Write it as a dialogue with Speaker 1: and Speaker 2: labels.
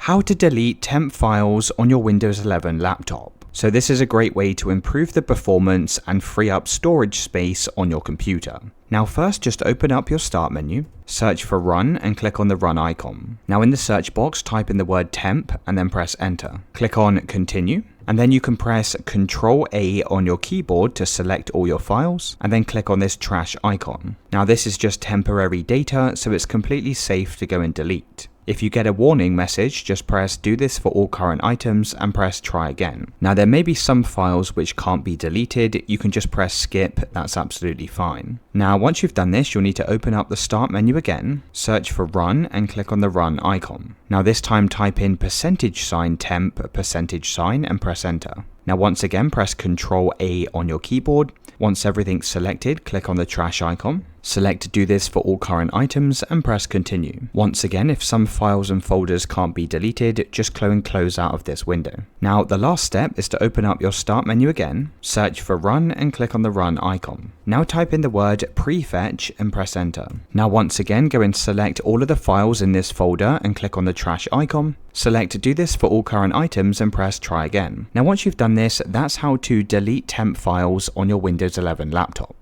Speaker 1: How to delete temp files on your Windows 11 laptop. So this is a great way to improve the performance and free up storage space on your computer. Now first, just open up your start menu, search for run and click on the run icon. Now in the search box, type in the word temp and then press enter. Click on continue. And then you can press Ctrl A on your keyboard to select all your files, and then click on this trash icon. Now this is just temporary data, so it's completely safe to go and delete. If you get a warning message, just press do this for all current items and press try again. Now there may be some files which can't be deleted, you can just press skip, that's absolutely fine. Now once you've done this, you'll need to open up the start menu again, search for run and click on the run icon. Now this time type in $temp and press enter. Now once again press Ctrl A on your keyboard. Once everything's selected, click on the trash icon. Select do this for all current items and press continue. Once again, if some files and folders can't be deleted, just close out of this window. Now the last step is to open up your start menu again, search for run and click on the run icon. Now type in the word prefetch and press enter. Now once again, go and select all of the files in this folder and click on the trash icon. Select do this for all current items and press try again. Now once you've done this, that's how to delete temp files on your Windows 11 laptop.